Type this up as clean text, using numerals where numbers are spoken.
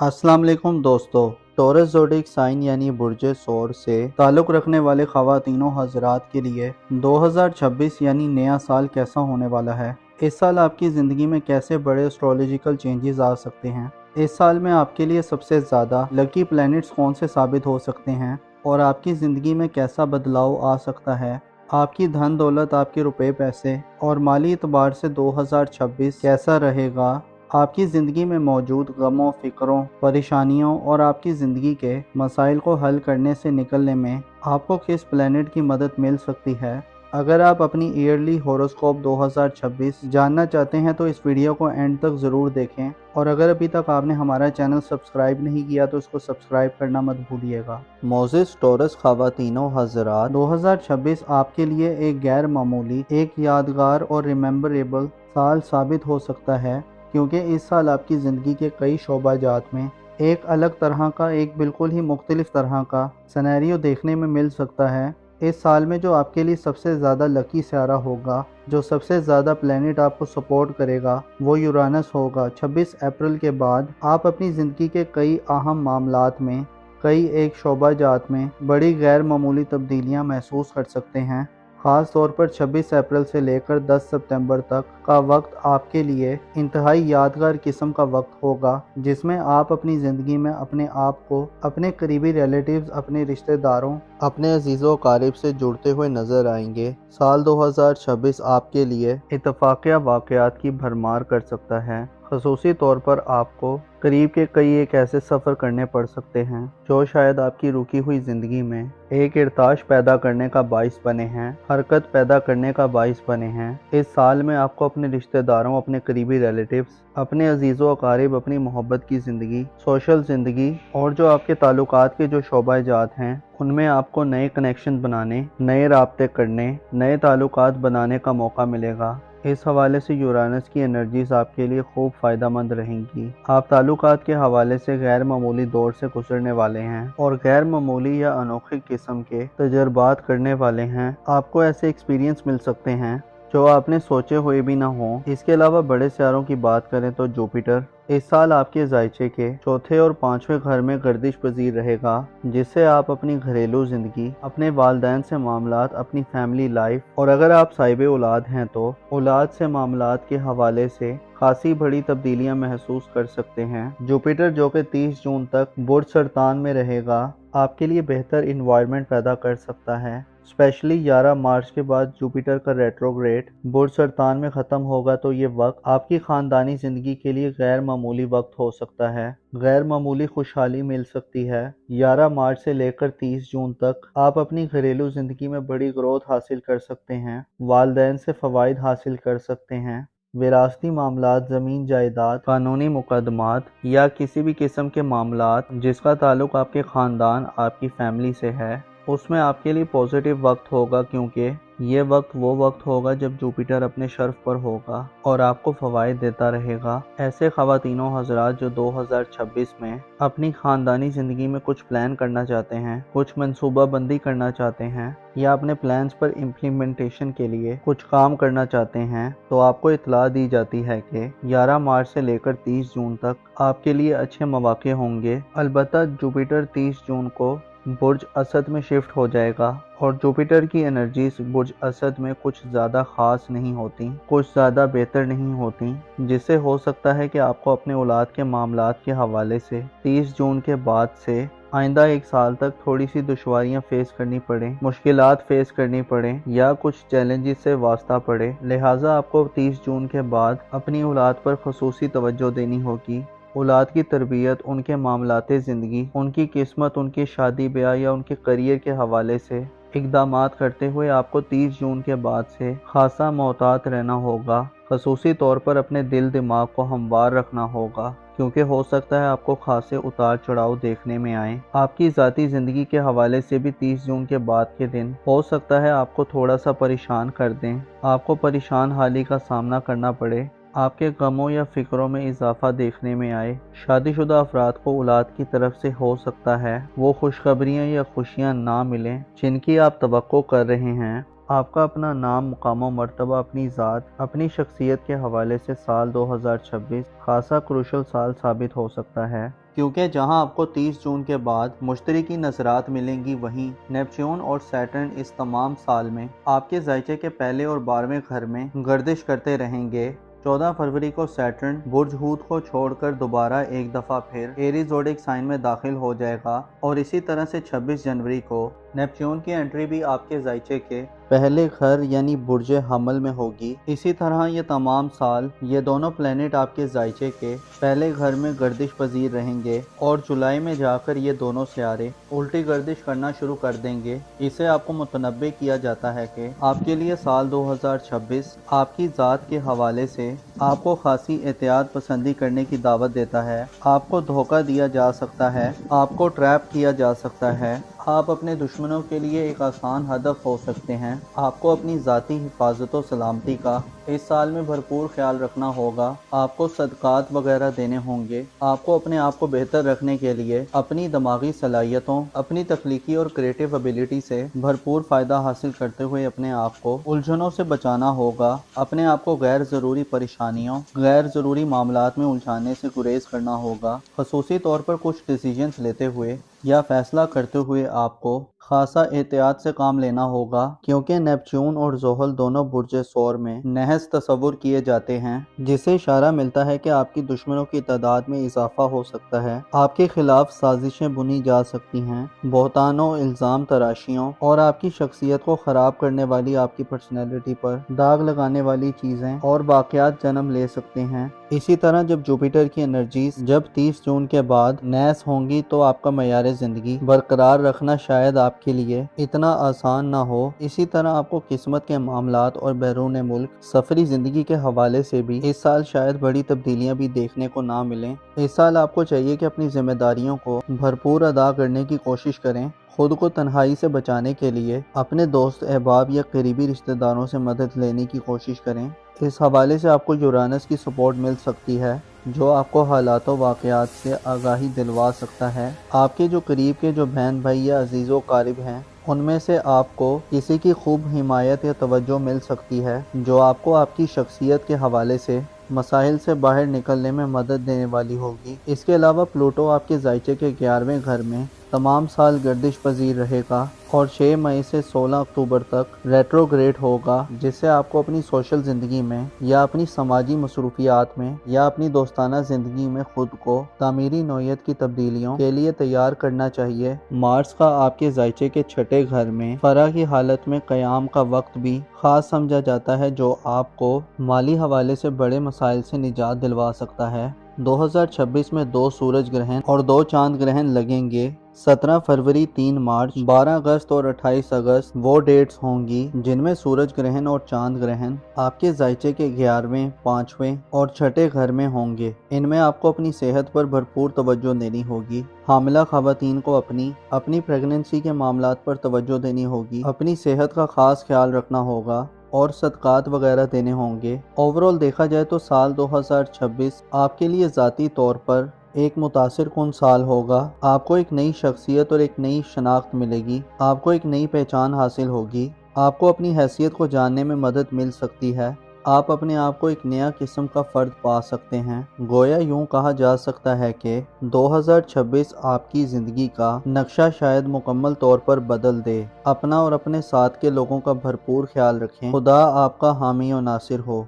अस्सलाम वालेकुम दोस्तों। टॉरस ज़ोडिक साइन यानी बुर्ज सौर से ताल्लुक़ रखने वाले ख़वातीनों हज़रात के लिए 2026 यानी नया साल कैसा होने वाला है। इस साल आपकी ज़िंदगी में कैसे बड़े एस्ट्रोलॉजिकल चेंजेस आ सकते हैं। इस साल में आपके लिए सबसे ज़्यादा लकी प्लैनेट्स कौन से साबित हो सकते हैं और आपकी ज़िंदगी में कैसा बदलाव आ सकता है। आपकी धन दौलत, आपके रुपए पैसे और माली एतबार से 2026 कैसा रहेगा। आपकी ज़िंदगी में मौजूद गमों, फ़िक्रों, परेशानियों और आपकी ज़िंदगी के मसाइल को हल करने से निकलने में आपको किस प्लैनेट की मदद मिल सकती है। अगर आप अपनी ईयरली हॉरोस्कोप 2026 जानना चाहते हैं तो इस वीडियो को एंड तक ज़रूर देखें, और अगर अभी तक आपने हमारा चैनल सब्सक्राइब नहीं किया तो इसको सब्सक्राइब करना मत भूलिएगा। मोज़िज़ टॉरस ख़वातीनों हज़रात, 2026 आपके लिए एक गैर मामूली, एक यादगार और रिमेम्बरेबल साल साबित हो सकता है, क्योंकि इस साल आपकी ज़िंदगी के कई शोबाजात में एक अलग तरह का, एक बिल्कुल ही मुख्तलिफ तरह का सिनेरियो देखने में मिल सकता है। इस साल में जो आपके लिए सबसे ज़्यादा लकी सितारा होगा, जो सबसे ज़्यादा प्लैनेट आपको सपोर्ट करेगा, वो यूरानस होगा। 26 अप्रैल के बाद आप अपनी ज़िंदगी के कई अहम मामलात में, कई एक शोबाजात में बड़ी गैर मामूली तब्दीलियाँ महसूस कर सकते हैं। ख़ास तौर पर 26 अप्रैल से लेकर 10 सितंबर तक का वक्त आपके लिए इंतहाई यादगार किस्म का वक्त होगा, जिसमें आप अपनी ज़िंदगी में अपने आप को अपने करीबी रिलेटिव्स, अपने रिश्तेदारों, अपने अजीज़ों क़रीब से जुड़ते हुए नज़र आएंगे। साल 2026 आपके लिए इत्तफ़ाक़िया वाक़यात की भरमार कर सकता है। ख़ुसूसी तौर पर आपको करीब के कई एक ऐसे सफ़र करने पड़ सकते हैं जो शायद आपकी रुकी हुई ज़िंदगी में एक इर्ताश पैदा करने का बाइस बने हैं, हरकत पैदा करने का बाइस बने हैं। इस साल में आपको अपने रिश्तेदारों, अपने करीबी रिलेटिव्स, अपने अजीज़ों अकारिब, अपनी मोहब्बत की ज़िंदगी, सोशल ज़िंदगी और जो आपके ताल्लुकात के जो शोबाजात हैं, उनमें आपको नए कनेक्शन बनाने, नए राब्ते करने, नए ताल्लुकात बनाने का मौका मिलेगा। इस हवाले से यूरानस की एनर्जीज आपके लिए खूब फ़ायदेमंद रहेंगी। आप ताल्लुकात के हवाले से गैर मामूली दौर से गुजरने वाले हैं और गैर मामूली या अनोखी किस्म के तजर्बात करने वाले हैं। आपको ऐसे एक्सपीरियंस मिल सकते हैं जो आपने सोचे हुए भी ना हो। इसके अलावा बड़े सितारों की बात करें तो जुपिटर इस साल आपके ज़ायचे के चौथे और पांचवें घर में गर्दिश पजीर रहेगा, जिससे आप अपनी घरेलू ज़िंदगी, अपने वालिदैन से मामलात, अपनी फैमिली लाइफ और अगर आप साहिब औलाद हैं तो औलाद से मामलात के हवाले से खासी बड़ी तब्दीलियां महसूस कर सकते हैं। जुपिटर जो कि 30 जून तक बुर्ज सरतान में रहेगा, आपके लिए बेहतर इन्वायरमेंट पैदा कर सकता है। स्पेशली 11 मार्च के बाद जुपिटर का रेट्रोग्रेड बुर्ज सरतान में ख़त्म होगा तो ये वक्त आपकी ख़ानदानी ज़िंदगी के लिए गैर मामूली वक्त हो सकता है। गैर मामूली खुशहाली मिल सकती है। 11 मार्च से लेकर 30 जून तक आप अपनी घरेलू ज़िंदगी में बड़ी ग्रोथ हासिल कर सकते हैं, वालिदैन से फ़वाइद हासिल कर सकते हैं। विरासती मामलात, ज़मीन जायदाद, कानूनी मुकदमात या किसी भी किस्म के मामलात जिसका ताल्लुक आपके ख़ानदान, आपकी फैमिली से है, उसमें आपके लिए पॉजिटिव वक्त होगा, क्योंकि ये वक्त वो वक्त होगा जब जुपिटर अपने शर्फ पर होगा और आपको फ़वाइद देता रहेगा। ऐसे ख़वातीनों हज़रात जो 2026 में अपनी ख़ानदानी ज़िंदगी में कुछ प्लान करना चाहते हैं, कुछ मनसूबा बंदी करना चाहते हैं या अपने प्लान्स पर इम्प्लीमेंटेशन के लिए कुछ काम करना चाहते हैं, तो आपको इत्तला दी जाती है कि 11 मार्च से लेकर 30 जून तक आपके लिए अच्छे मौके होंगे। अलबत्ता जुपिटर 30 जून को बुर्ज असद में शिफ्ट हो जाएगा और जुपिटर की एनर्जीज बुर्ज असद में कुछ ज़्यादा ख़ास नहीं होती, कुछ ज़्यादा बेहतर नहीं होती, जिससे हो सकता है कि आपको अपने औलाद के मामलात के हवाले से 30 जून के बाद से आइंदा एक साल तक थोड़ी सी दुश्वारियाँ फेस करनी पड़े, मुश्किलात फेस करनी पड़े या कुछ चैलेंजेस से वास्ता पड़े। लिहाजा आपको 30 जून के बाद अपनी औलाद पर खुसूसी तवज्जो देनी होगी। औलाद की तरबियत, उनके मामलाते ज़िंदगी, उनकी किस्मत, उनकी शादी ब्याह या उनके करियर के हवाले से इक़दामात करते हुए आपको 30 जून के बाद से खासा मोहतात रहना होगा। ख़ुसूसी तौर पर अपने दिल दिमाग को हमवार रखना होगा, क्योंकि हो सकता है आपको खासे उतार चढ़ाव देखने में आए। आपकी ज़ाती ज़िंदगी के हवाले से भी 30 जून के बाद के दिन हो सकता है आपको थोड़ा सा परेशान कर दें, आपको परेशान हाली का सामना करना पड़े, आपके गमों या फ़िक्रों में इजाफा देखने में आए। शादीशुदा अफराद को औलाद की तरफ से हो सकता है वो खुशखबरियाँ या खुशियाँ ना मिलें जिनकी आप तवक्को कर रहे हैं। आपका अपना नाम, मुकाम व मर्तबा, अपनी ज़ात, अपनी शख्सियत के हवाले से साल 2026 खासा क्रूशल साल साबित हो सकता है। کیونکہ جہاں آپ کو 30 جون کے بعد مشتری کی نظرات ملیں گی، وہیں نیپچون اور سیٹرن اس تمام سال میں آپ کے ذائچے کے پہلے اور 12ویں گھر میں گردش کرتے رہیں گے۔ 14 فروری کو سیٹرن برج ہوت کو چھوڑ کر دوبارہ ایک دفعہ پھر ایریز زوڈک سائن میں داخل ہو جائے گا، اور اسی طرح سے 26 جنوری کو نیپچون کی انٹری بھی آپ کے ذائچے کے پہلے گھر یعنی برج حمل میں ہوگی۔ اسی طرح یہ تمام سال یہ دونوں پلینٹ آپ کے ذائچے کے پہلے گھر میں گردش پذیر رہیں گے، اور جولائی میں جا کر یہ دونوں سیارے الٹی گردش کرنا شروع کر دیں گے۔ اسے آپ کو متنبع کیا جاتا ہے کہ آپ کے لیے سال 2026 آپ کی ذات کے حوالے سے آپ کو خاصی احتیاط پسندی کرنے کی دعوت دیتا ہے۔ آپ کو دھوکہ دیا جا سکتا ہے، آپ کو ٹریپ کیا جا سکتا ہے، آپ اپنے دشمنوں کے لیے ایک آسان ہدف ہو سکتے ہیں۔ آپ کو اپنی ذاتی حفاظت و سلامتی کا اس سال میں بھرپور خیال رکھنا ہوگا۔ آپ کو صدقات وغیرہ دینے ہوں گے۔ آپ کو اپنے آپ کو بہتر رکھنے کے لیے اپنی دماغی صلاحیتوں، اپنی تخلیقی اور کریٹیو ابیلٹی سے بھرپور فائدہ حاصل کرتے ہوئے اپنے آپ کو الجھنوں سے بچانا ہوگا۔ اپنے آپ کو غیر ضروری پریشانیوں، غیر ضروری معاملات میں الجھانے سے گریز کرنا ہوگا۔ خصوصی طور پر کچھ ڈیسیجنز لیتے ہوئے یا فیصلہ کرتے ہوئے آپ کو خاصا احتیاط سے کام لینا ہوگا، کیونکہ نیپچون اور زحل دونوں برج ثور میں نحس تصور کیے جاتے ہیں، جس سے اشارہ ملتا ہے کہ آپ کی دشمنوں کی تعداد میں اضافہ ہو سکتا ہے۔ آپ کے خلاف سازشیں بنی جا سکتی ہیں، بہتانوں، الزام تراشیوں اور آپ کی شخصیت کو خراب کرنے والی، آپ کی پرسنالٹی پر داغ لگانے والی چیزیں اور واقعات جنم لے سکتے ہیں۔ اسی طرح جب جوپیٹر کی انرجیز جب 30 جون کے بعد نیس ہوں گی تو آپ کا معیار زندگی برقرار رکھنا شاید آپ کے لیے اتنا آسان نہ ہو۔ اسی طرح آپ کو قسمت کے معاملات اور بیرون ملک سفری زندگی کے حوالے سے بھی اس سال شاید بڑی تبدیلیاں بھی دیکھنے کو نہ ملیں۔ اس سال آپ کو چاہیے کہ اپنی ذمہ داریوں کو بھرپور ادا کرنے کی کوشش کریں۔ خود کو تنہائی سے بچانے کے لیے اپنے دوست، احباب یا قریبی رشتہ داروں سے مدد لینے کی کوشش کریں۔ اس حوالے سے آپ کو یورانس کی سپورٹ مل سکتی ہے، جو آپ کو حالات و واقعات سے آگاہی دلوا سکتا ہے۔ آپ کے جو قریب کے جو بہن بھائی یا عزیز و قارب ہیں، ان میں سے آپ کو کسی کی خوب حمایت یا توجہ مل سکتی ہے، جو آپ کو آپ کی شخصیت کے حوالے سے مسائل سے باہر نکلنے میں مدد دینے والی ہوگی۔ اس کے علاوہ پلوٹو آپ کے ذائچے کے 11ویں گھر میں تمام سال گردش پذیر رہے گا اور 6 مئی سے 16 اکتوبر تک ریٹروگریڈ ہوگا، جس سے آپ کو اپنی سوشل زندگی میں یا اپنی سماجی مصروفیات میں یا اپنی دوستانہ زندگی میں خود کو تعمیری نوعیت کی تبدیلیوں کے لیے تیار کرنا چاہیے۔ مارس کا آپ کے ذائچے کے 6 گھر میں فرح کی حالت میں قیام کا وقت بھی خاص سمجھا جاتا ہے، جو آپ کو مالی حوالے سے بڑے مسائل سے نجات دلوا سکتا ہے۔ 2026 میں 2 سورج گرہن اور 2 چاند گرہن لگیں گے۔ 17 فروری، 3 مارچ، 12 اگست اور 28 اگست وہ ڈیٹس ہوں گی جن میں سورج گرہن اور چاند گرہن آپ کے ذائچے کے 11ویں، 5ویں اور 6 گھر میں ہوں گے۔ ان میں آپ کو اپنی صحت پر بھرپور توجہ دینی ہوگی۔ حاملہ خواتین کو اپنی پریگننسی کے معاملات پر توجہ دینی ہوگی، اپنی صحت کا خاص خیال رکھنا ہوگا اور صدقات وغیرہ دینے ہوں گے۔ اوورال دیکھا جائے تو سال 2026 آپ کے لیے ذاتی طور پر ایک متاثر کن سال ہوگا۔ آپ کو ایک نئی شخصیت اور ایک نئی شناخت ملے گی، آپ کو ایک نئی پہچان حاصل ہوگی، آپ کو اپنی حیثیت کو جاننے میں مدد مل سکتی ہے، آپ اپنے آپ کو ایک نیا قسم کا فرد پا سکتے ہیں۔ گویا یوں کہا جا سکتا ہے کہ 2026 آپ کی زندگی کا نقشہ شاید مکمل طور پر بدل دے۔ اپنا اور اپنے ساتھ کے لوگوں کا بھرپور خیال رکھیں۔ خدا آپ کا حامی و ناصر ہو۔